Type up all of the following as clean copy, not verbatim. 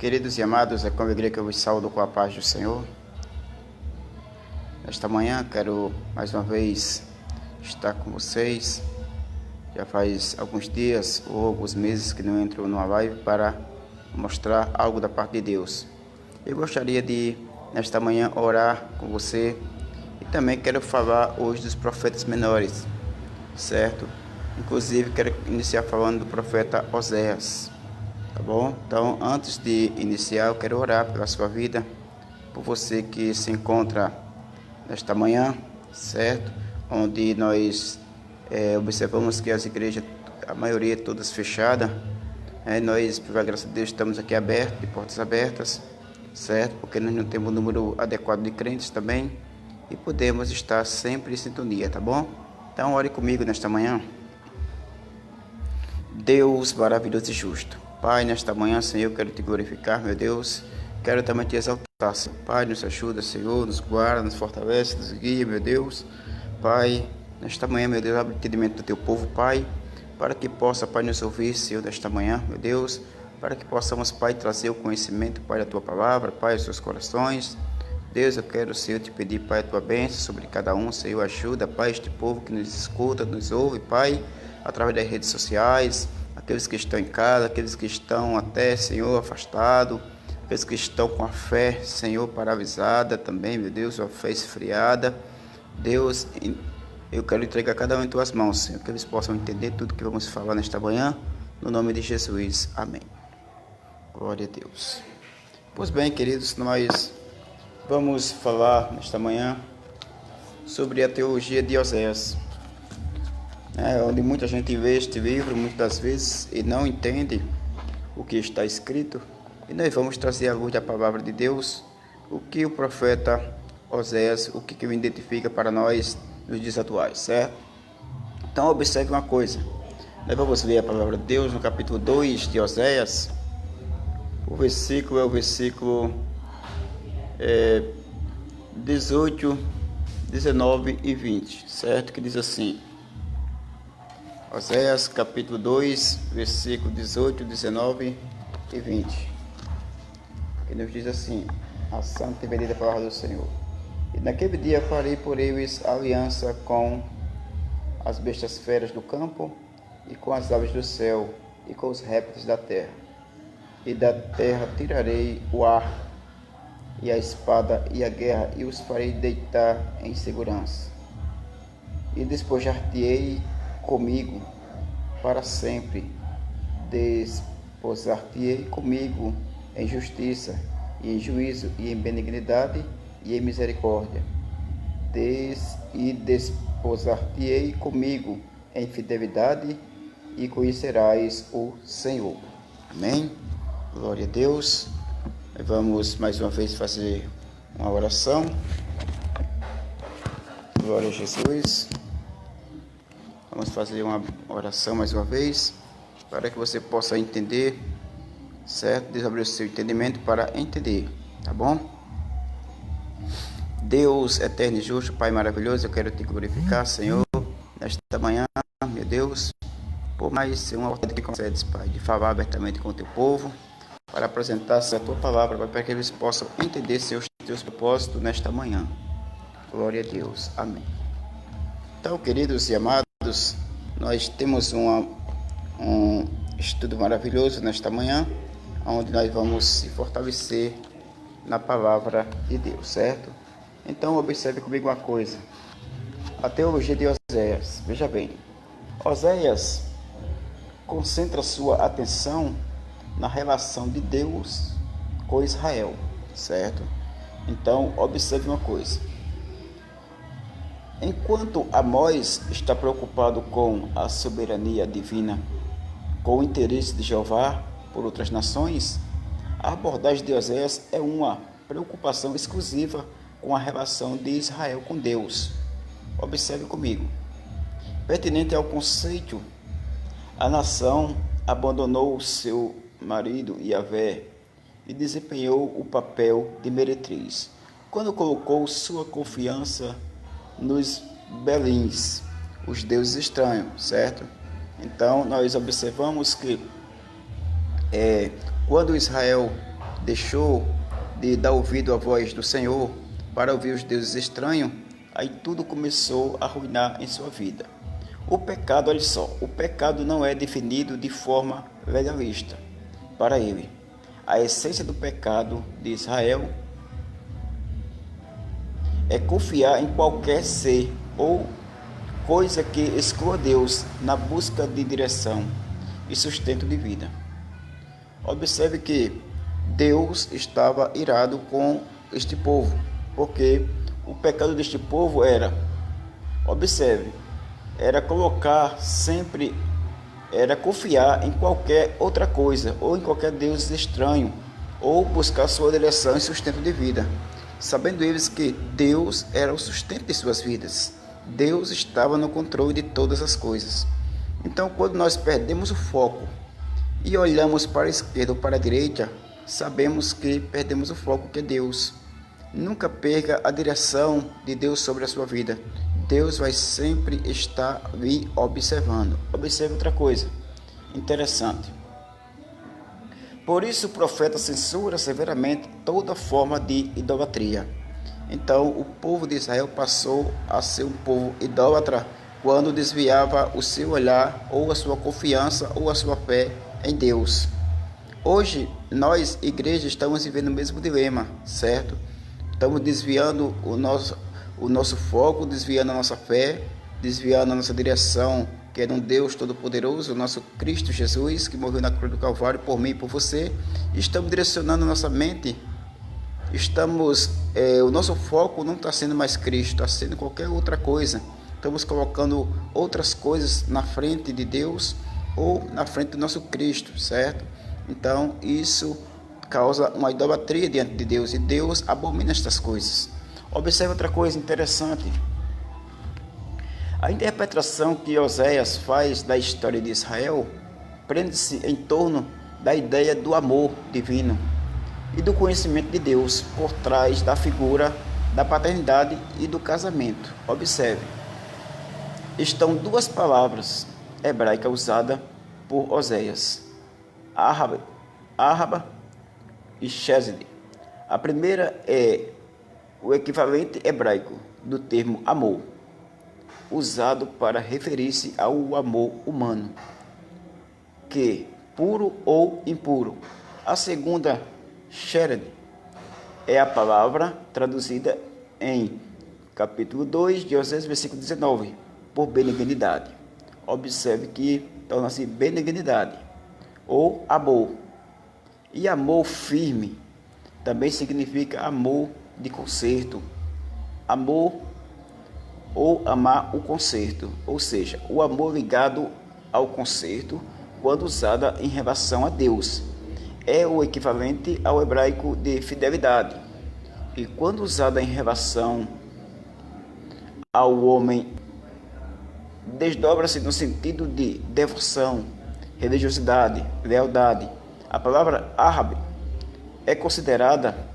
Queridos e amados, é com alegria que eu vos saúdo com a paz do Senhor. Nesta manhã quero mais uma vez estar com vocês. Já faz alguns dias ou alguns meses que não entro numa live para mostrar algo da parte de Deus. Eu gostaria de, nesta manhã, orar com você e também quero falar hoje dos profetas menores, certo? Inclusive quero iniciar falando do profeta Oséias. Tá bom? Então, antes de iniciar, eu quero orar pela sua vida, por você que se encontra nesta manhã, certo? Onde nós observamos que as igrejas, a maioria todas fechadas, nós, pela graça de Deus, estamos aqui abertos, de portas abertas, certo? Porque nós não temos um número adequado de crentes também e podemos estar sempre em sintonia, tá bom? Então, ore comigo nesta manhã. Deus maravilhoso e justo. Pai, nesta manhã, Senhor, eu quero te glorificar, meu Deus. Quero também te exaltar, Senhor. Pai, nos ajuda, Senhor, nos guarda, nos fortalece, nos guia, meu Deus. Pai, nesta manhã, meu Deus, abre o entendimento do teu povo, Pai, para que possa, Pai, nos ouvir, Senhor, nesta manhã, meu Deus, para que possamos, Pai, trazer o conhecimento, Pai, da tua palavra, Pai, aos seus corações. Deus, eu quero, Senhor, te pedir, Pai, a tua bênção sobre cada um, Senhor, ajuda, Pai, este povo que nos escuta, nos ouve, Pai, através das redes sociais, aqueles que estão em casa, aqueles que estão até, Senhor, afastados, aqueles que estão com a fé, Senhor, paralisada também, meu Deus, a fé esfriada. Deus, eu quero entregar cada um em tuas mãos, Senhor, que eles possam entender tudo que vamos falar nesta manhã, no nome de Jesus. Amém. Glória a Deus. Pois bem, queridos, nós vamos falar nesta manhã sobre a teologia de Oséias. Onde muita gente vê este livro muitas das vezes e não entende o que está escrito, e nós vamos trazer à luz da palavra de Deus o que o profeta Oséias, o que identifica para nós nos dias atuais, certo? Então observe uma coisa, nós vamos ler a palavra de Deus no capítulo 2 de Oséias. O versículo é o versículo 18, 19 e 20, certo? Que diz assim: Oséias capítulo 2, versículo 18, 19 e 20, que nos diz assim: a santa e bendita palavra do Senhor. E naquele dia farei por eles aliança com as bestas feras do campo, e com as aves do céu, e com os répteis da terra. E da terra tirarei o ar, e a espada, e a guerra, e os farei deitar em segurança. E despojar-te-ei comigo para sempre, desposar-te-ei comigo em justiça, e em juízo, e em benignidade, e em misericórdia. E desposar-te-ei comigo em fidelidade, e conhecerás o Senhor. Amém? Glória a Deus. Vamos mais uma vez fazer uma oração. Glória a Jesus. Vamos fazer uma oração mais uma vez, para que você possa entender, certo? Deus abriu o seu entendimento para entender, tá bom? Deus eterno e justo, Pai maravilhoso, eu quero te glorificar, Senhor, nesta manhã, meu Deus, por mais uma oportunidade que concedes, Pai, de falar abertamente com o teu povo, para apresentar a tua palavra, Pai, para que eles possam entender seus teus propósitos nesta manhã. Glória a Deus. Amém. Então, queridos e amados, nós temos um estudo maravilhoso nesta manhã, onde nós vamos se fortalecer na palavra de Deus, certo? Então, observe comigo uma coisa. A teologia de Oséias. Veja bem, Oséias concentra sua atenção na relação de Deus com Israel, certo? Então, observe uma coisa. Enquanto Amós está preocupado com a soberania divina, com o interesse de Jeová por outras nações, a abordagem de Oséias é uma preocupação exclusiva com a relação de Israel com Deus. Observe comigo. Pertinente ao conceito, a nação abandonou o seu marido Yahvé e desempenhou o papel de meretriz, quando colocou sua confiança nos belins, os deuses estranhos, certo? Então, nós observamos que quando Israel deixou de dar ouvido à voz do Senhor para ouvir os deuses estranhos, aí tudo começou a arruinar em sua vida. O pecado, olha só, o pecado não é definido de forma legalista para ele. A essência do pecado de Israel é confiar em qualquer ser ou coisa que exclua Deus na busca de direção e sustento de vida. Observe que Deus estava irado com este povo, porque o pecado deste povo era confiar em qualquer outra coisa, ou em qualquer Deus estranho, ou buscar sua direção e sustento de vida, sabendo eles que Deus era o sustento de suas vidas. Deus estava no controle de todas as coisas. Então, quando nós perdemos o foco e olhamos para a esquerda ou para a direita, sabemos que perdemos o foco, que é Deus. Nunca perca a direção de Deus sobre a sua vida. Deus vai sempre estar lhe observando. Observe outra coisa interessante. Por isso o profeta censura severamente toda forma de idolatria. Então o povo de Israel passou a ser um povo idólatra quando desviava o seu olhar ou a sua confiança ou a sua fé em Deus. Hoje nós, igreja, estamos vivendo o mesmo dilema, certo? Estamos desviando o nosso foco, desviando a nossa fé, desviando a nossa direção, que é um Deus Todo-Poderoso, o nosso Cristo Jesus, que morreu na cruz do Calvário por mim e por você. Estamos direcionando a nossa mente, o nosso foco não está sendo mais Cristo, está sendo qualquer outra coisa. Estamos colocando outras coisas na frente de Deus ou na frente do nosso Cristo, certo? Então isso causa uma idolatria diante de Deus, e Deus abomina estas coisas. Observe outra coisa interessante. A interpretação que Oséias faz da história de Israel prende-se em torno da ideia do amor divino e do conhecimento de Deus por trás da figura da paternidade e do casamento. Observe, estão duas palavras hebraicas usadas por Oséias: Ahava e Chesed. A primeira é o equivalente hebraico do termo amor, usado para referir-se ao amor humano, que puro ou impuro. A segunda, Shered, é a palavra traduzida em capítulo 2 de Oséias, versículo 19, por benignidade. Observe que torna-se benignidade ou amor. E amor firme também significa amor de conserto, amor ou amar o conserto, ou seja, o amor ligado ao conserto, quando usada em relação a Deus, é o equivalente ao hebraico de fidelidade, e quando usada em relação ao homem, desdobra-se no sentido de devoção, religiosidade, lealdade. A palavra árabe é considerada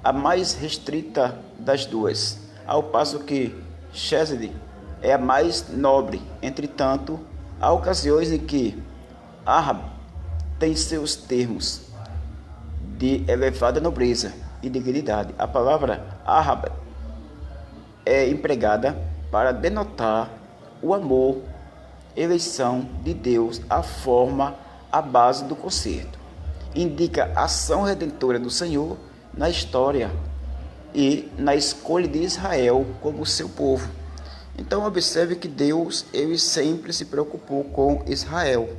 a mais restrita das duas, ao passo que Chesed é a mais nobre. Entretanto, há ocasiões em que árabe tem seus termos de elevada nobreza e dignidade. A palavra árabe é empregada para denotar o amor, eleição de Deus, a forma, a base do conserto. Indica a ação redentora do Senhor na história e na escolha de Israel como seu povo. Então observe que Deus, ele sempre se preocupou com Israel,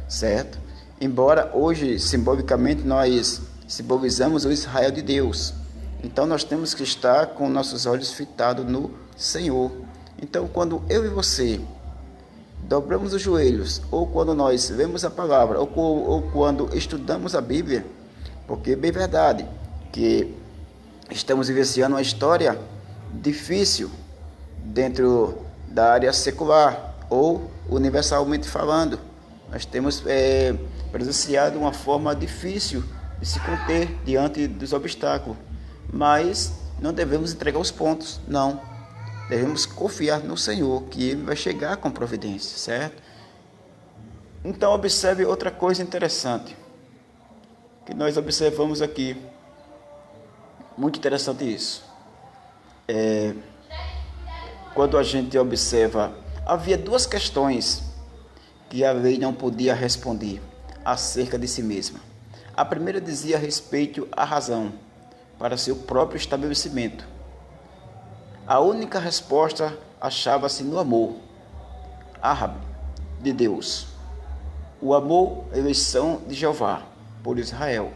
certo? Embora hoje simbolicamente nós simbolizamos o Israel de Deus, então nós temos que estar com nossos olhos fitados no Senhor. Então quando eu e você dobramos os joelhos, ou quando nós lemos a palavra, ou quando estudamos a Bíblia, porque é bem verdade que estamos vivenciando uma história difícil dentro da área secular ou universalmente falando. Nós temos presenciado uma forma difícil de se conter diante dos obstáculos, mas não devemos entregar os pontos, não. Devemos confiar no Senhor, que Ele vai chegar com providência, certo? Então observe outra coisa interessante. que nós observamos aqui. Muito interessante isso. Quando a gente observa, havia duas questões que a lei não podia responder acerca de si mesma. A primeira dizia respeito à razão para seu próprio estabelecimento. A única resposta achava-se no amor árabe de Deus. O amor, eleição de Jeová por Israel,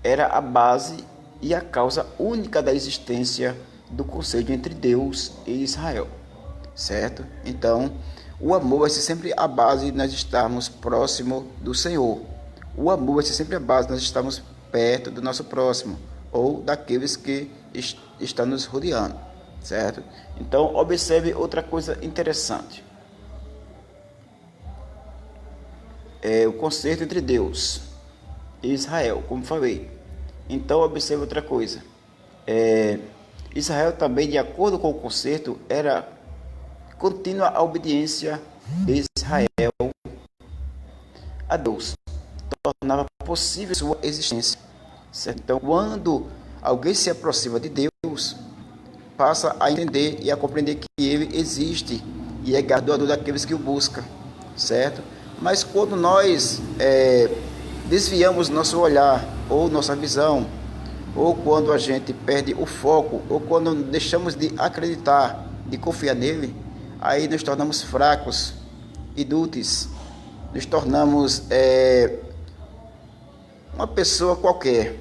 era a base e a causa única da existência do conselho entre Deus e Israel, certo? Então, o amor vai ser sempre a base de nós estarmos próximo do Senhor. O amor vai ser sempre a base de nós estarmos perto do nosso próximo ou daqueles que estão nos rodeando, certo? Então, observe outra coisa interessante. O concerto entre Deus e Israel, como falei. Então, observe outra coisa. Israel também, de acordo com o concerto, era contínua a obediência de Israel a Deus. Tornava possível sua existência. Certo? Então, quando alguém se aproxima de Deus, passa a entender e a compreender que Ele existe e é galardoador daqueles que o buscam, certo? Mas quando nós desviamos nosso olhar ou nossa visão, ou quando a gente perde o foco, ou quando deixamos de acreditar, de confiar nele, aí nos tornamos fracos, inúteis, nos tornamos uma pessoa qualquer,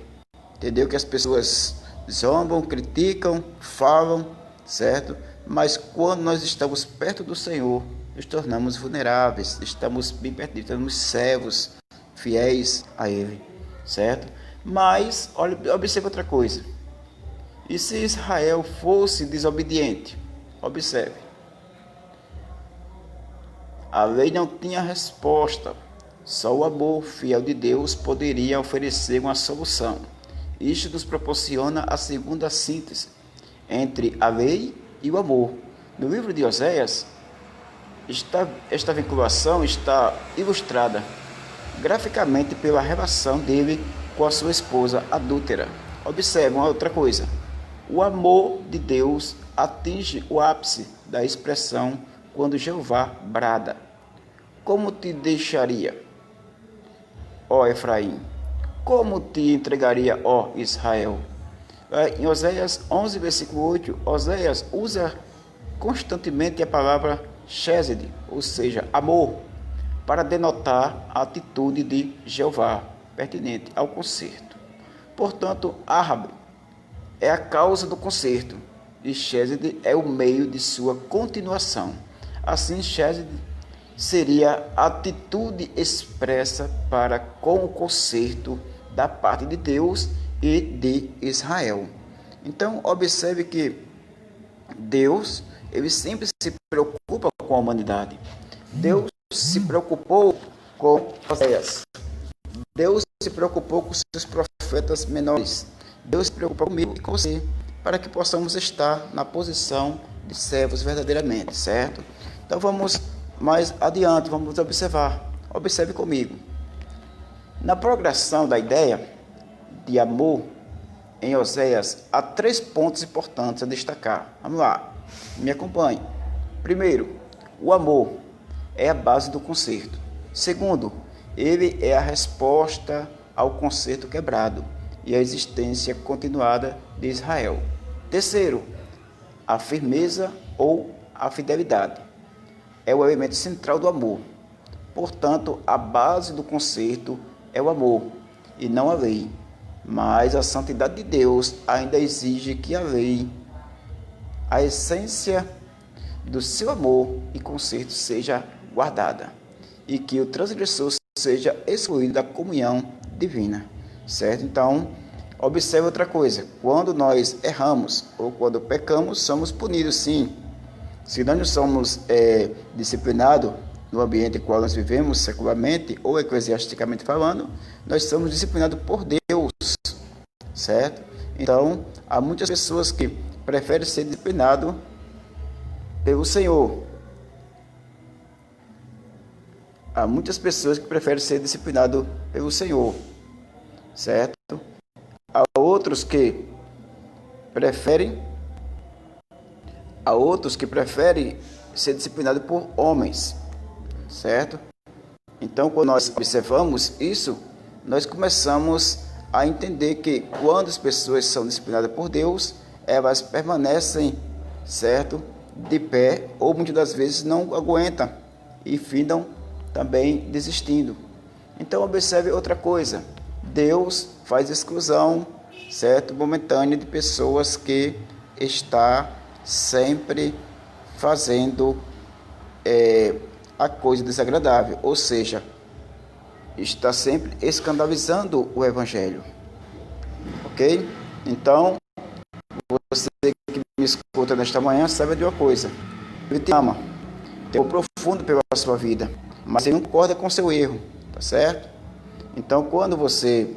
entendeu? Que as pessoas zombam, criticam, falam, certo? Mas quando nós estamos perto do Senhor, nos tornamos vulneráveis, estamos bem perto, estamos servos, fiéis a Ele, certo? Mas, observe outra coisa. E se Israel fosse desobediente? Observe. A lei não tinha resposta. Só o amor fiel de Deus poderia oferecer uma solução. Isto nos proporciona a segunda síntese entre a lei e o amor. No livro de Oséias, esta vinculação está ilustrada graficamente pela relação dele com a sua esposa adúltera. Observe uma outra coisa. O amor de Deus atinge o ápice da expressão quando Jeová brada: como te deixaria, ó Efraim? Como te entregaria, ó Israel? Em Oséias 11, versículo 8, Oséias usa constantemente a palavra chesed, ou seja, amor, para denotar a atitude de Jeová, pertinente ao concerto. Portanto, árabe é a causa do concerto e chesed é o meio de sua continuação. Assim, chesed seria a atitude expressa para com o concerto da parte de Deus e de Israel. Então, observe que Deus, ele sempre se preocupa com a humanidade. Deus se preocupou com Oséias. Deus se preocupou com seus profetas menores. Deus se preocupou comigo e com você, para que possamos estar na posição de servos verdadeiramente, certo? Então vamos mais adiante, vamos observar. Observe comigo. Na progressão da ideia de amor em Oséias, há 3 pontos importantes a destacar. Vamos lá, me acompanhe. Primeiro, o amor é a base do concerto. Segundo, ele é a resposta ao concerto quebrado e à existência continuada de Israel. Terceiro, a firmeza ou a fidelidade é o elemento central do amor. Portanto, a base do concerto é o amor e não a lei. Mas a santidade de Deus ainda exige que a lei, a essência do seu amor e concerto, seja guardada e que o transgressor seja excluído da comunhão divina, certo? Então, observe outra coisa: quando nós erramos ou quando pecamos, somos punidos, sim. Se nós não somos disciplinados no ambiente em qual nós vivemos, secularmente ou eclesiasticamente falando, nós somos disciplinados por Deus, certo? Então, há muitas pessoas que preferem ser disciplinados pelo Senhor. Há muitas pessoas que preferem ser disciplinadas pelo Senhor. certo? Há outros que preferem ser disciplinados por homens, certo? Então, quando nós observamos isso, nós começamos a entender que quando as pessoas são disciplinadas por Deus, elas permanecem, certo, de pé, ou muitas das vezes não aguentam e findam também desistindo. Então, observe outra coisa: Deus faz exclusão, certo, momentânea de pessoas que está sempre fazendo a coisa desagradável, ou seja, está sempre escandalizando o Evangelho, ok? Então, você que me escuta nesta manhã, sabe de uma coisa: Ele te ama, tem um profundo pela sua vida, mas ele não concorda com seu erro, tá certo? Então, quando você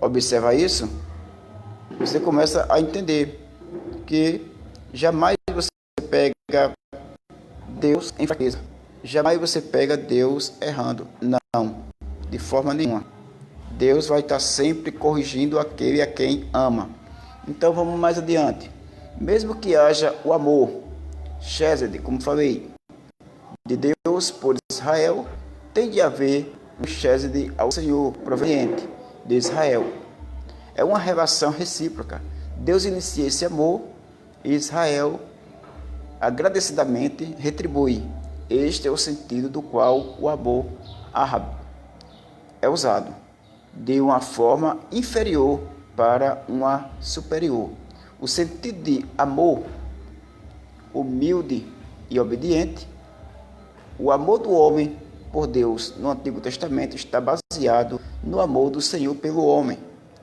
observa isso, você começa a entender que jamais você pega Deus em fraqueza, jamais você pega Deus errando, não, de forma nenhuma. Deus vai estar sempre corrigindo aquele a quem ama. Então vamos mais adiante. Mesmo que haja o amor, Chesed, como falei, de Deus por Israel, tem de haver um Chesed ao Senhor proveniente de Israel. É uma relação recíproca. Deus inicia esse amor e Israel agradecidamente retribui. Este é o sentido do qual o amor árabe é usado, de uma forma inferior para uma superior. O sentido de amor humilde e obediente, o amor do homem por Deus no Antigo Testamento está baseado no amor do Senhor pelo homem,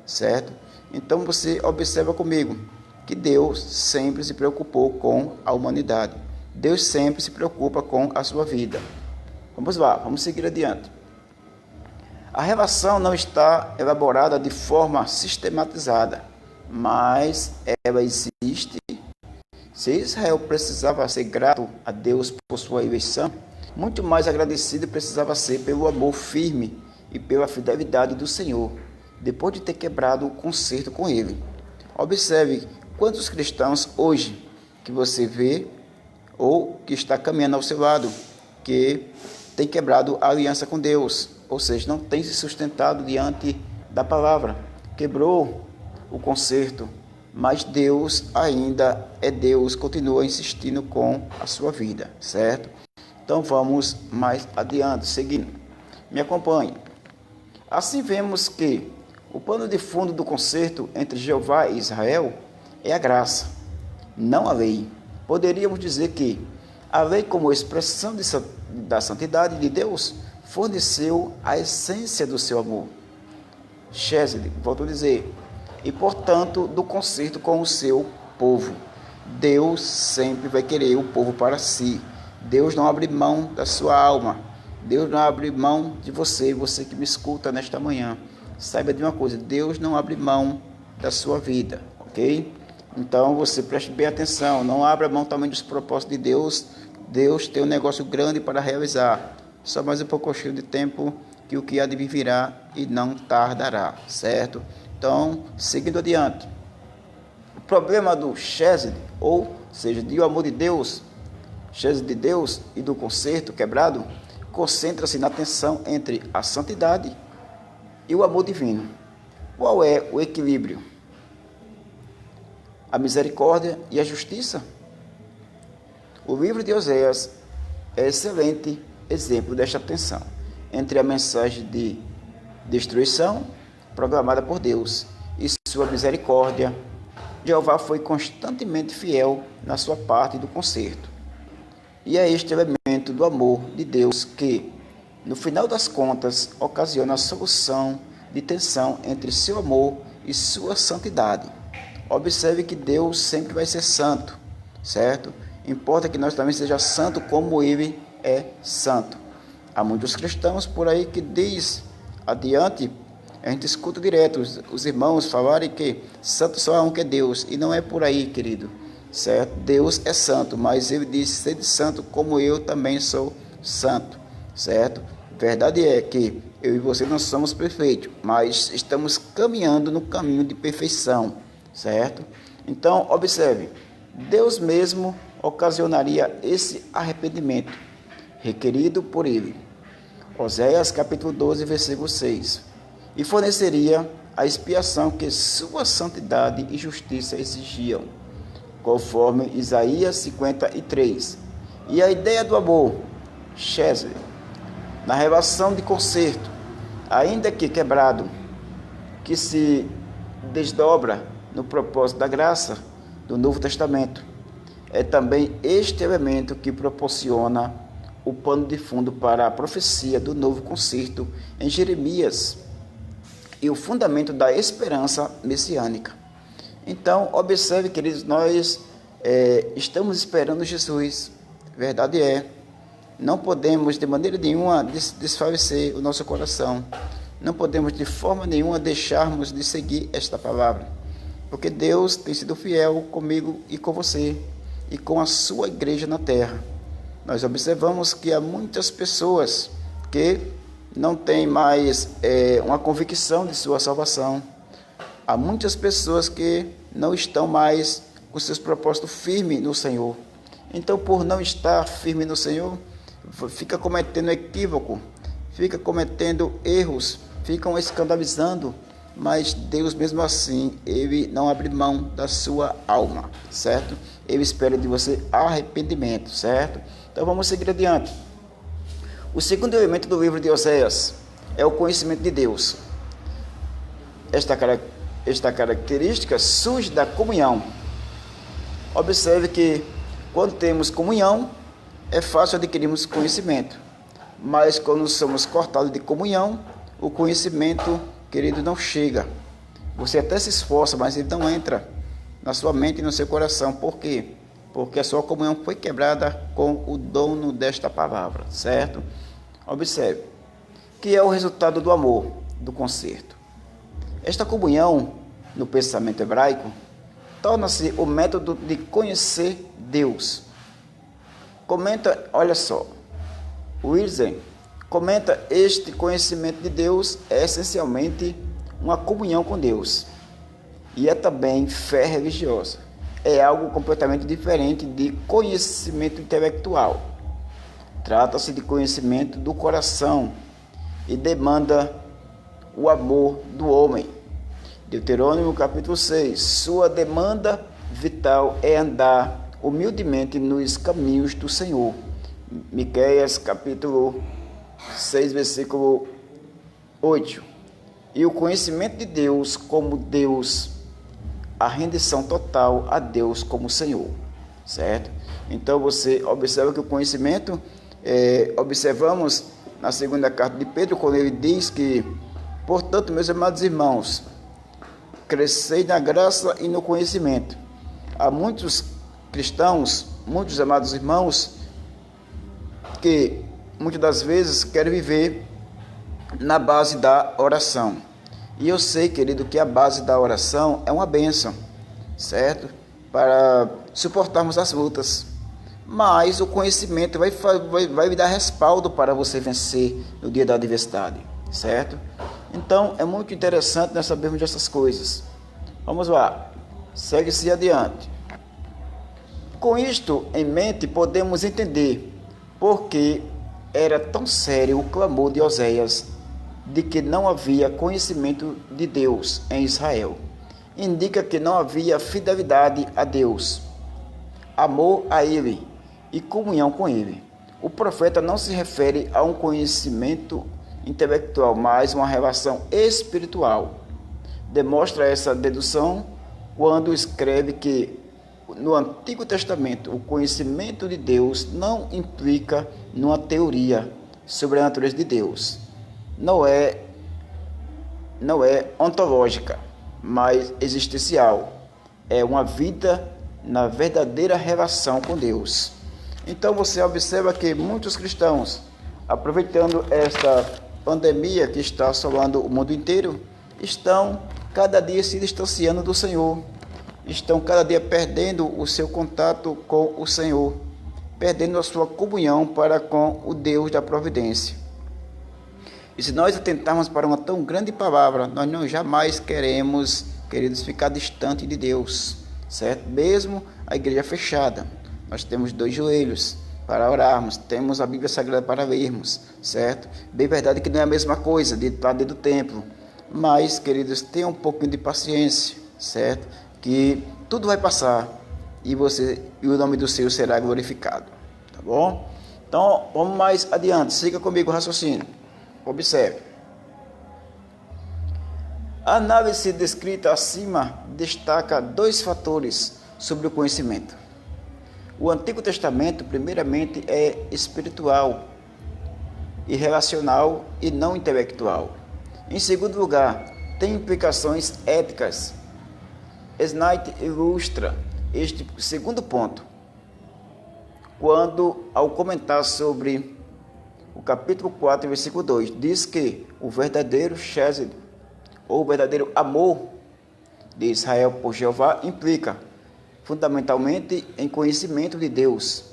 certo? Então você observa comigo que Deus sempre se preocupou com a humanidade. Deus sempre se preocupa com a sua vida. Vamos lá, vamos seguir adiante. A relação não está elaborada de forma sistematizada, mas ela existe. Se Israel precisava ser grato a Deus por sua eleição, muito mais agradecido precisava ser pelo amor firme e pela fidelidade do Senhor, depois de ter quebrado o concerto com ele. Observe quantos cristãos hoje que você vê ou que está caminhando ao seu lado, que tem quebrado a aliança com Deus, ou seja, não tem se sustentado diante da palavra, quebrou o concerto, mas Deus ainda é Deus, continua insistindo com a sua vida, certo? Então vamos mais adiante, seguindo. Me acompanhe. Assim vemos que o pano de fundo do concerto entre Jeová e Israel é a graça, não a lei. Poderíamos dizer que a lei, como expressão da santidade de Deus, forneceu a essência do seu amor. Chesed, volto a dizer, e portanto do concerto com o seu povo. Deus sempre vai querer o povo para si. Deus não abre mão da sua alma. Deus não abre mão de você, você que me escuta nesta manhã. Saiba de uma coisa: Deus não abre mão da sua vida, ok? Então você preste bem atenção, não abra mão também dos propósitos de Deus. Deus tem um negócio grande para realizar. Só mais um pouquinho de tempo, que o que há de vir virá e não tardará, certo? Então, seguindo adiante. O problema do Chesed, ou seja, do amor de Deus, Chesed de Deus e do concerto quebrado, concentra-se na tensão entre a santidade e o amor divino. Qual é o equilíbrio? A misericórdia e a justiça? O livro de Oséias é excelente exemplo desta tensão entre a mensagem de destruição proclamada por Deus e sua misericórdia. Jeová foi constantemente fiel na sua parte do concerto. E é este elemento do amor de Deus que, no final das contas, ocasiona a solução de tensão entre seu amor e sua santidade. Observe que Deus sempre vai ser santo, certo? Importa que nós também seja santo como Ele é santo. Há muitos cristãos por aí que diz adiante, a gente escuta direto os irmãos falarem que santo só há um que é Deus, e não é por aí, querido, certo? Deus é santo, mas Ele diz: sede santo como eu também sou santo, certo? Verdade é que eu e você não somos perfeitos, mas estamos caminhando no caminho de perfeição, certo? Então, observe, Deus mesmo ocasionaria esse arrependimento requerido por ele. Oséias capítulo 12, versículo 6. E forneceria a expiação que sua santidade e justiça exigiam, conforme Isaías 53. E a ideia do amor, Chesed, na relação de conserto, ainda que quebrado, que se desdobra no propósito da graça do Novo Testamento, é também este elemento que proporciona o pano de fundo para a profecia do novo concerto em Jeremias e o fundamento da esperança messiânica. Então, observe, queridos, nós estamos esperando Jesus. Verdade é, não podemos de maneira nenhuma desfalecer o nosso coração. Não podemos de forma nenhuma deixarmos de seguir esta palavra, porque Deus tem sido fiel comigo e com você e com a sua igreja na terra. Nós observamos que há muitas pessoas que não têm mais uma convicção de sua salvação. Há muitas pessoas que não estão mais com seus propósitos firmes no Senhor. Então, por não estar firme no Senhor, fica cometendo equívoco, fica cometendo erros, ficam escandalizando, mas Deus mesmo assim, Ele não abre mão da sua alma, certo? Ele espera de você arrependimento, certo? Então vamos seguir adiante. O segundo elemento do livro de Oséias é o conhecimento de Deus. Esta característica surge da comunhão. Observe que quando temos comunhão, é fácil adquirirmos conhecimento. Mas quando somos cortados de comunhão, o conhecimento, querido, não chega. Você até se esforça, mas ele não entra na sua mente e no seu coração. Por quê? Porque a sua comunhão foi quebrada com o dono desta palavra, certo? Observe, que é o resultado do amor, do conserto. Esta comunhão, no pensamento hebraico, torna-se o método de conhecer Deus. Comenta, olha só, Wilson comenta, este conhecimento de Deus é essencialmente uma comunhão com Deus. E é também fé religiosa. É algo completamente diferente de conhecimento intelectual. Trata-se de conhecimento do coração e demanda o amor do homem. Deuteronômio capítulo 6. Sua demanda vital é andar humildemente nos caminhos do Senhor. Miqueias capítulo 6, versículo 8. E o conhecimento de Deus como Deus, a rendição total a Deus como Senhor, certo? Então você observa que o conhecimento, observamos na segunda carta de Pedro, quando ele diz que, portanto, meus amados irmãos, crescei na graça e no conhecimento. Há muitos cristãos, muitos amados irmãos, que muitas das vezes querem viver na base da oração. E eu sei, querido, que a base da oração é uma bênção, certo? Para suportarmos as lutas. Mas o conhecimento vai me dar respaldo para você vencer no dia da adversidade, certo? Então, é muito interessante nós sabermos dessas coisas. Vamos lá, segue-se adiante. Com isto em mente, podemos entender por que era tão sério o clamor de Oséias de que não havia conhecimento de Deus em Israel. Indica que não havia fidelidade a Deus, amor a Ele e comunhão com Ele. O profeta não se refere a um conhecimento intelectual, mas uma relação espiritual. Demonstra essa dedução quando escreve que no Antigo Testamento o conhecimento de Deus não implica numa teoria sobre a natureza de Deus. Não é ontológica, mas existencial. É uma vida na verdadeira relação com Deus. Então você observa que muitos cristãos, aproveitando esta pandemia que está assolando o mundo inteiro, estão cada dia se distanciando do Senhor, estão cada dia perdendo o seu contato com o Senhor, perdendo a sua comunhão para com o Deus da providência. E se nós atentarmos para uma tão grande palavra, nós não jamais queremos, queridos, ficar distante de Deus, certo? Mesmo a igreja fechada, nós temos 2 joelhos para orarmos, temos a Bíblia Sagrada para lermos, certo? Bem verdade que não é a mesma coisa de estar dentro do templo, mas, queridos, tenham um pouquinho de paciência, certo? Que tudo vai passar e o nome do Senhor será glorificado, tá bom? Então, vamos mais adiante, siga comigo o raciocínio. Observe. A análise descrita acima destaca 2 fatores sobre o conhecimento. O Antigo Testamento, primeiramente, é espiritual e relacional e não intelectual. Em segundo lugar, tem implicações éticas. Snight ilustra este segundo ponto quando, ao comentar sobre o capítulo 4, versículo 2, diz que o verdadeiro chesed, ou o verdadeiro amor de Israel por Jeová, implica fundamentalmente em conhecimento de Deus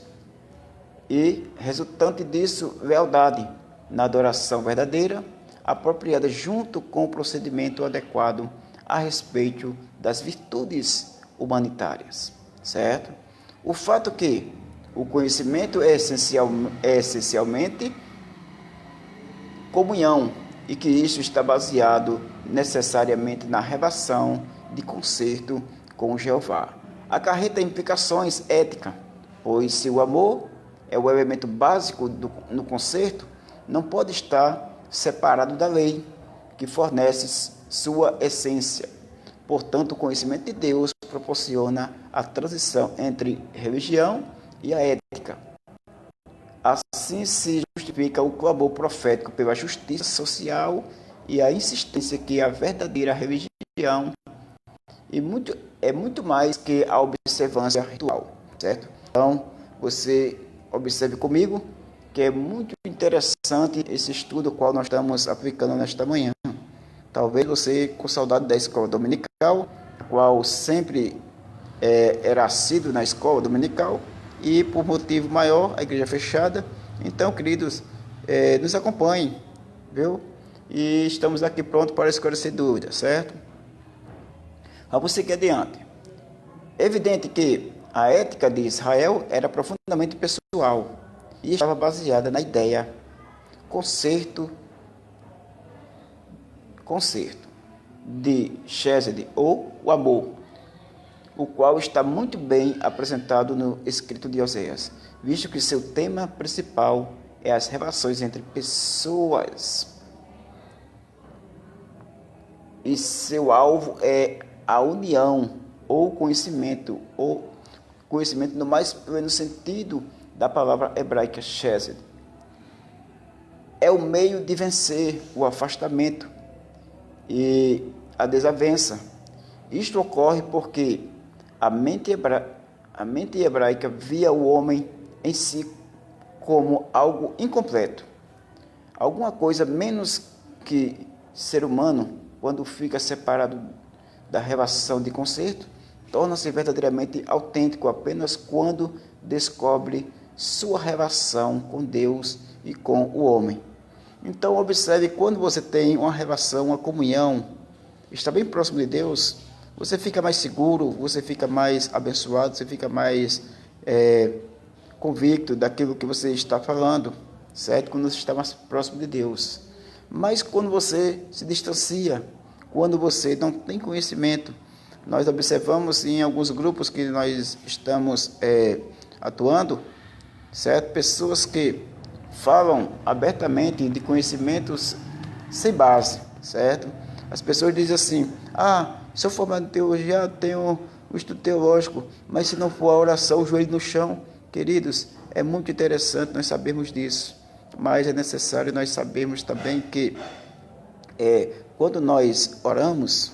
e, resultante disso, lealdade na adoração verdadeira, apropriada junto com o procedimento adequado a respeito das virtudes humanitárias, certo? O fato que o conhecimento é essencialmente comunhão e que isso está baseado necessariamente na relação de concerto com Jeová. Acarreta implicações éticas, pois se o amor é o elemento básico no concerto, não pode estar separado da lei, que fornece sua essência. Portanto, o conhecimento de Deus proporciona a transição entre religião e a ética. Assim se justifica o clamor profético pela justiça social e a insistência que a verdadeira religião é muito mais que a observância ritual, certo? Então, você observe comigo que é muito interessante esse estudo qual nós estamos aplicando nesta manhã. Talvez você com saudade da escola dominical, a qual sempre era assíduo na escola dominical, e por motivo maior, a igreja fechada. Então, queridos, nos acompanhem, viu? E estamos aqui prontos para esclarecer dúvidas, certo? Vamos seguir adiante. É evidente que a ética de Israel era profundamente pessoal e estava baseada na ideia concerto de chesed, ou o amor, o qual está muito bem apresentado no escrito de Oséias, visto que seu tema principal é as relações entre pessoas e seu alvo é a união ou conhecimento no mais pleno sentido da palavra hebraica chesed. É o meio de vencer o afastamento e a desavença. Isto ocorre porque a mente hebraica via o homem em si como algo incompleto, alguma coisa menos que ser humano. Quando fica separado da relação de concerto, torna-se verdadeiramente autêntico apenas quando descobre sua relação com Deus e com o homem. Então, observe, quando você tem uma relação, uma comunhão, está bem próximo de Deus, você fica mais seguro, você fica mais abençoado, você fica mais convicto daquilo que você está falando, certo? Quando você está mais próximo de Deus. Mas quando você se distancia, quando você não tem conhecimento, nós observamos em alguns grupos que nós estamos atuando, certo? Pessoas que falam abertamente de conhecimentos sem base, certo? As pessoas dizem assim: sou formado em teologia, tenho o estudo teológico, mas se não for a oração, o joelho no chão. Queridos, é muito interessante nós sabermos disso, mas é necessário nós sabermos também que quando nós oramos,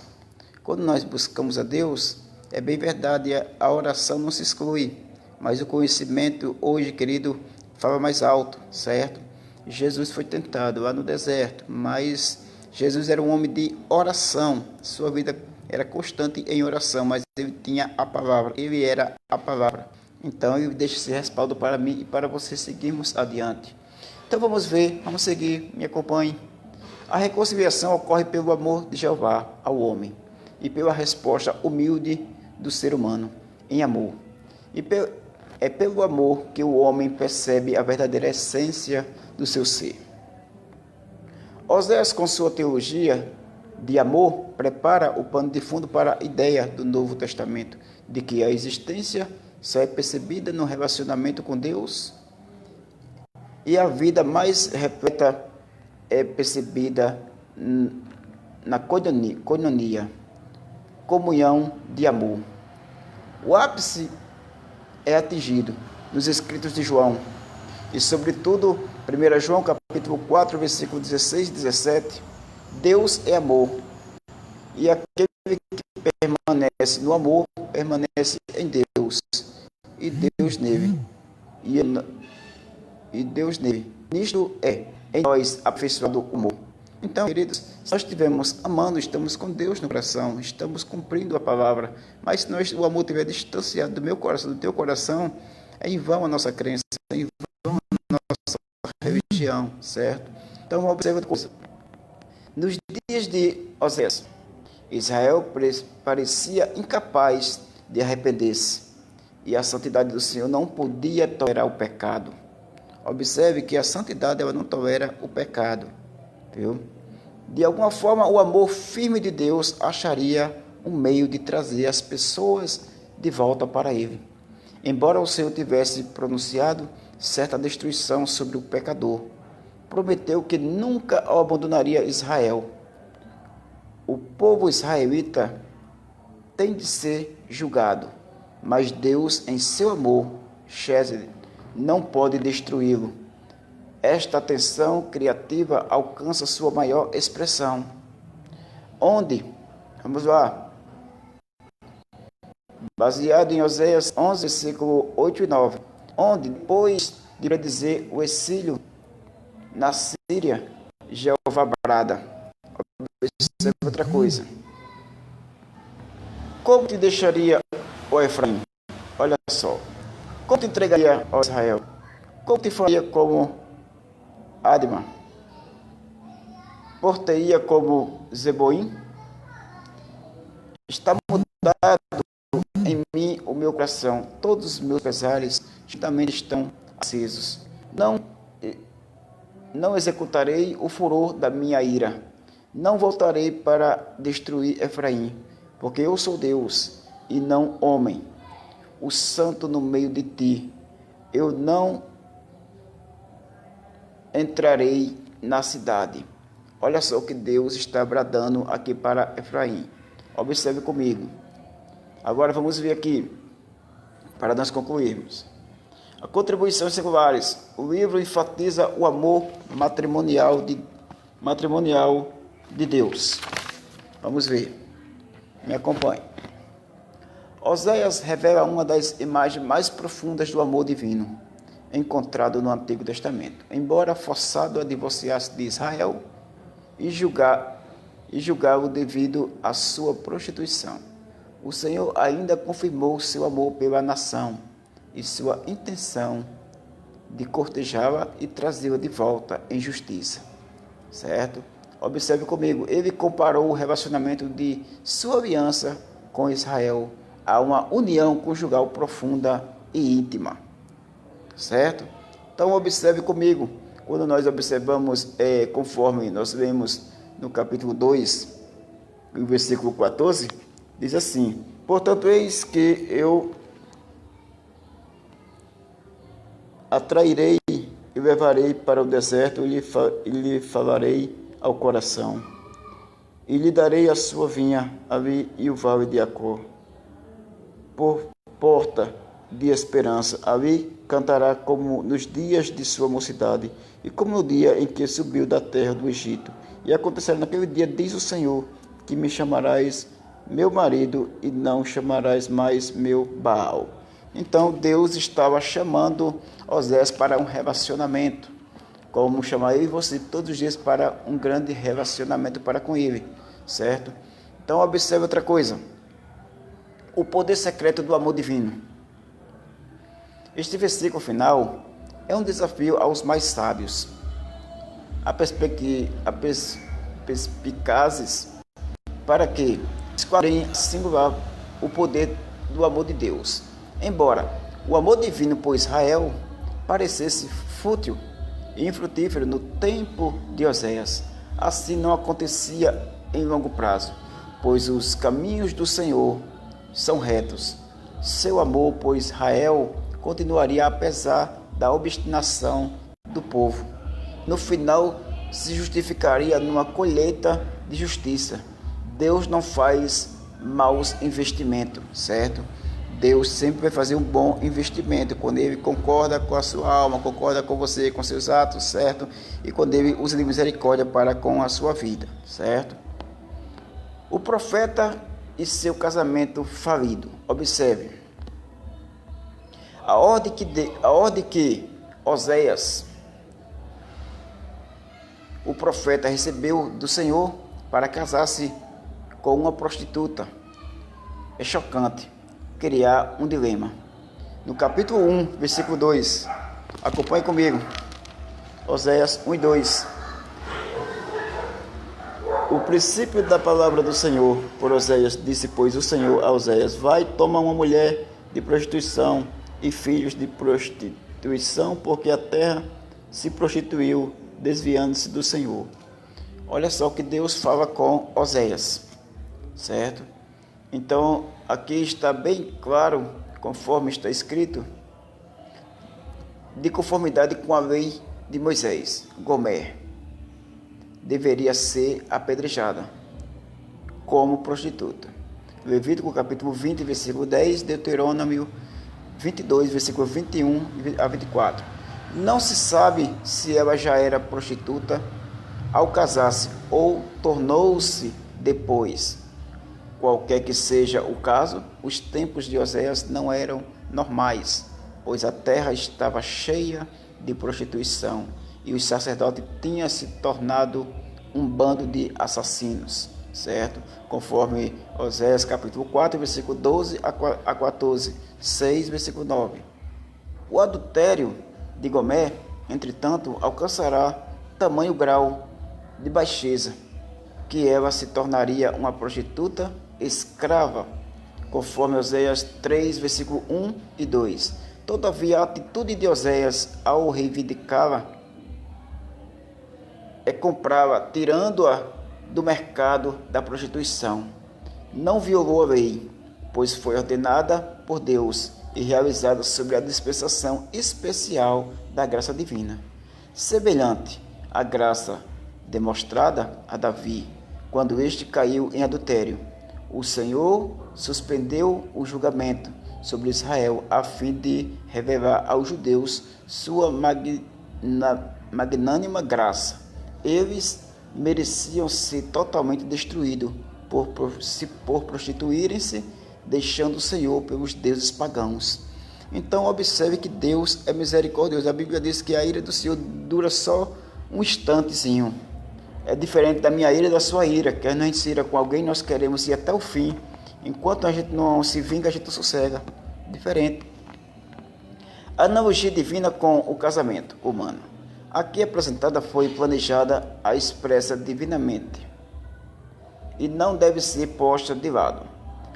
quando nós buscamos a Deus, é bem verdade, a oração não se exclui, mas o conhecimento hoje, querido, fala mais alto, certo? Jesus foi tentado lá no deserto, mas Jesus era um homem de oração, sua vida era constante em oração, mas ele tinha a palavra, ele era a palavra. Então, ele deixa esse respaldo para mim e para você seguirmos adiante. Então, vamos ver, vamos seguir, me acompanhe. A reconciliação ocorre pelo amor de Jeová ao homem e pela resposta humilde do ser humano em amor. É pelo amor que o homem percebe a verdadeira essência do seu ser. Oséias, com sua teologia de amor, prepara o pano de fundo para a ideia do Novo Testamento, de que a existência só é percebida no relacionamento com Deus e a vida mais repleta é percebida na koinonia, comunhão de amor. O ápice é atingido nos escritos de João e, sobretudo, 1 João capítulo 4, versículo 16 e 17, Deus é amor, e aquele que permanece no amor, permanece em Deus, e Deus nele. E Deus nele. Nisto é, em nós, aperfeiçoado o amor. Então, queridos, se nós estivermos amando, estamos com Deus no coração, estamos cumprindo a palavra, mas se o amor estiver distanciado do meu coração, do teu coração, é em vão a nossa crença, é em vão a nossa religião, certo? Então, observe outra coisa. Nos dias de Oséias, Israel parecia incapaz de arrepender-se, e a santidade do Senhor não podia tolerar o pecado. Observe que a santidade ela não tolera o pecado, viu? De alguma forma, o amor firme de Deus acharia um meio de trazer as pessoas de volta para Ele. Embora o Senhor tivesse pronunciado certa destruição sobre o pecador, prometeu que nunca abandonaria Israel. O povo israelita tem de ser julgado, mas Deus, em seu amor, Chesed, não pode destruí-lo. Esta tensão criativa alcança sua maior expressão. Onde? Vamos lá. Baseado em Oséias 11, versículo 8 e 9. Onde, depois de predizer o exílio na Síria, Jeová brada. Observe outra coisa. Como te deixaria, ó Efraim? Olha só. Como te entregaria, ó Israel? Como te faria como Adma? Porteia como Zeboim? Está mudado em mim o meu coração. Todos os meus pesares também estão acesos. Não executarei o furor da minha ira. Não voltarei para destruir Efraim, porque eu sou Deus e não homem, o santo no meio de ti. Eu não entrarei na cidade. Olha só o que Deus está bradando aqui para Efraim. Observe comigo. Agora vamos ver aqui, para nós concluirmos. A contribuições seculares. O livro enfatiza o amor matrimonial de Deus. Vamos ver. Me acompanhe. Oséias revela uma das imagens mais profundas do amor divino encontrado no Antigo Testamento. Embora forçado a divorciar-se de Israel e julgá-lo devido à sua prostituição, o Senhor ainda confirmou seu amor pela nação e sua intenção de cortejá-la e trazê-la de volta em justiça. Certo? Observe comigo, ele comparou o relacionamento de sua aliança com Israel a uma união conjugal profunda e íntima. Certo? Então observe comigo, quando nós observamos, conforme nós lemos no capítulo 2, no versículo 14, diz assim: portanto, eis que eu atrairei e levarei para o deserto e lhe falarei ao coração, e lhe darei a sua vinha ali e o vale de Acor, por porta de esperança. Ali cantará como nos dias de sua mocidade, e como no dia em que subiu da terra do Egito. E acontecerá naquele dia, diz o Senhor, que me chamarás meu marido e não chamarás mais meu Baal. Então Deus estava chamando Oséias para um relacionamento, como chamar eu e você todos os dias para um grande relacionamento para com Ele, certo? Então observe outra coisa, o poder secreto do amor divino. Este versículo final é um desafio aos mais sábios. A perspicazes para que esquadrem singular o poder do amor de Deus. Embora o amor divino por Israel parecesse fútil e infrutífero no tempo de Oséias, assim não acontecia em longo prazo, pois os caminhos do Senhor são retos. Seu amor por Israel continuaria apesar da obstinação do povo. No final, se justificaria numa colheita de justiça. Deus não faz maus investimentos, certo? Deus sempre vai fazer um bom investimento quando Ele concorda com a sua alma, concorda com você, com seus atos, certo? E quando Ele usa de misericórdia para com a sua vida, certo? O profeta e seu casamento falido. Observe. A ordem que Oséias, o profeta, recebeu do Senhor para casar-se com uma prostituta é chocante, criar um dilema. No capítulo 1, versículo 2, acompanhe comigo, Oséias 1 e 2. O princípio da palavra do Senhor por Oséias, disse, pois, o Senhor a Oséias: vai, toma uma mulher de prostituição e filhos de prostituição, porque a terra se prostituiu, desviando-se do Senhor. Olha só o que Deus fala com Oséias, certo? Então, aqui está bem claro, conforme está escrito, de conformidade com a lei de Moisés, Gomer deveria ser apedrejada como prostituta. Levítico capítulo 20, versículo 10, Deuteronômio 22, versículo 21 a 24. Não se sabe se ela já era prostituta ao casar-se ou tornou-se depois. Qualquer que seja o caso, os tempos de Oséias não eram normais, pois a terra estava cheia de prostituição e os sacerdotes tinham se tornado um bando de assassinos, certo? Conforme Oséias capítulo 4, versículo 12 a 14, 6, versículo 9. O adultério de Gomer, entretanto, alcançará tamanho grau de baixeza que ela se tornaria uma prostituta escrava, conforme Oséias 3, versículo 1 e 2. Todavia, a atitude de Oséias ao reivindicá-la é comprá-la, tirando-a do mercado da prostituição. Não violou a lei, pois foi ordenada por Deus e realizada sob a dispensação especial da graça divina. Semelhante à graça demonstrada a Davi, quando este caiu em adultério, o Senhor suspendeu o julgamento sobre Israel a fim de revelar aos judeus sua magnânima graça. Eles mereciam ser totalmente destruídos por prostituírem-se, deixando o Senhor pelos deuses pagãos. Então observe que Deus é misericordioso. A Bíblia diz que a ira do Senhor dura só um instantezinho. É diferente da minha ira e da sua ira, que a gente se ira com alguém, nós queremos ir até o fim. Enquanto a gente não se vinga, a gente não sossega. Diferente. Analogia divina com o casamento humano. Aqui apresentada foi planejada a expressa divinamente e não deve ser posta de lado.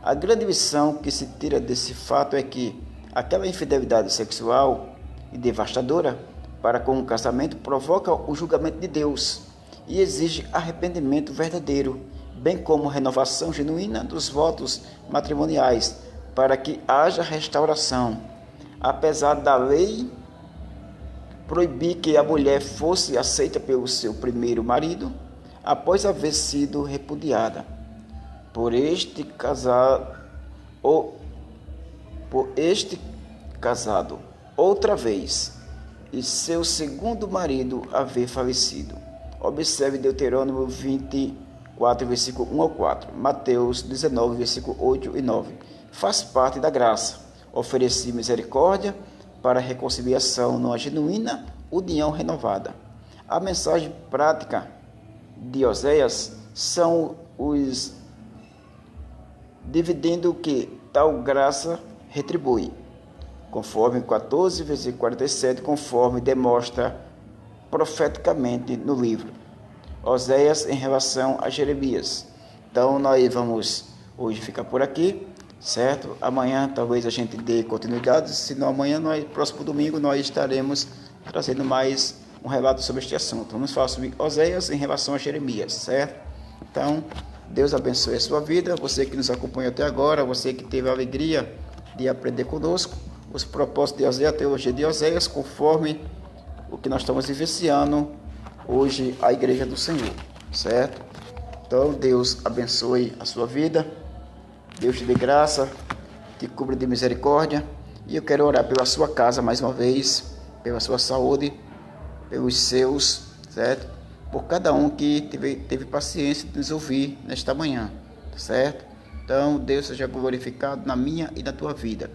A grande lição que se tira desse fato é que aquela infidelidade sexual e devastadora para com o casamento provoca o julgamento de Deus e exige arrependimento verdadeiro, bem como renovação genuína dos votos matrimoniais para que haja restauração. Apesar da lei proibir que a mulher fosse aceita pelo seu primeiro marido após haver sido repudiada por este casado outra vez e seu segundo marido haver falecido. Observe Deuteronômio 24, versículo 1 ao 4, Mateus 19, versículo 8 e 9. Faz parte da graça oferecer misericórdia para a reconciliação numa genuína união renovada. A mensagem prática de Oséias são os dividendo que tal graça retribui, conforme 14, versículo 47, conforme demonstra profeticamente no livro. Oséias em relação a Jeremias. Então nós vamos hoje ficar por aqui, certo? Amanhã talvez a gente dê continuidade, senão amanhã, próximo domingo, nós estaremos trazendo mais um relato sobre este assunto. Vamos falar sobre Oséias em relação a Jeremias, certo? Então, Deus abençoe a sua vida, você que nos acompanhou até agora, você que teve a alegria de aprender conosco os propósitos de Oséias, a teologia de Oséias, conforme o que nós estamos vivenciando hoje a igreja do Senhor, certo? Então, Deus abençoe a sua vida, Deus te dê graça, te cubra de misericórdia, e eu quero orar pela sua casa mais uma vez, pela sua saúde, pelos seus, certo? Por cada um que teve paciência de nos ouvir nesta manhã, certo? Então, Deus seja glorificado na minha e na tua vida.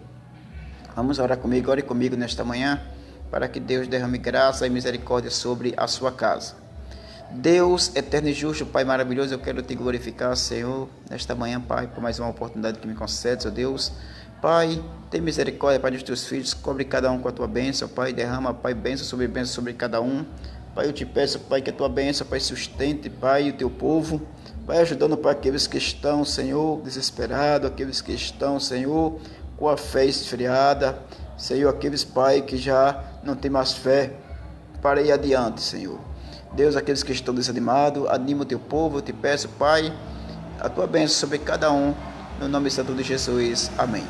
Vamos orar comigo, ore comigo nesta manhã, para que Deus derrame graça e misericórdia sobre a sua casa. Deus, eterno e justo, Pai maravilhoso, eu quero te glorificar, Senhor, nesta manhã, Pai, por mais uma oportunidade que me concedes, ó Deus. Pai, tem misericórdia, Pai, dos teus filhos, cobre cada um com a tua bênção, Pai, derrama, Pai, bênção sobre cada um. Pai, eu te peço, Pai, que a tua bênção, Pai, sustente, Pai, o teu povo. Pai, ajudando, Pai, aqueles que estão, Senhor, desesperados, aqueles que estão, Senhor, com a fé esfriada, Senhor, aqueles, Pai, que já não tem mais fé para ir adiante, Senhor. Deus, aqueles que estão desanimados, anima o teu povo, eu te peço, Pai, a tua bênção sobre cada um, no nome santo de Jesus, amém.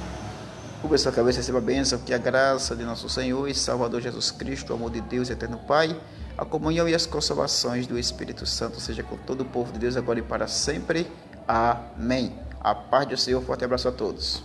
Cubra sua cabeça, receba a bênção, que a graça de nosso Senhor e Salvador Jesus Cristo, o amor de Deus, eterno Pai, a comunhão e as consolações do Espírito Santo seja com todo o povo de Deus, agora e para sempre, amém. A paz do Senhor, forte abraço a todos.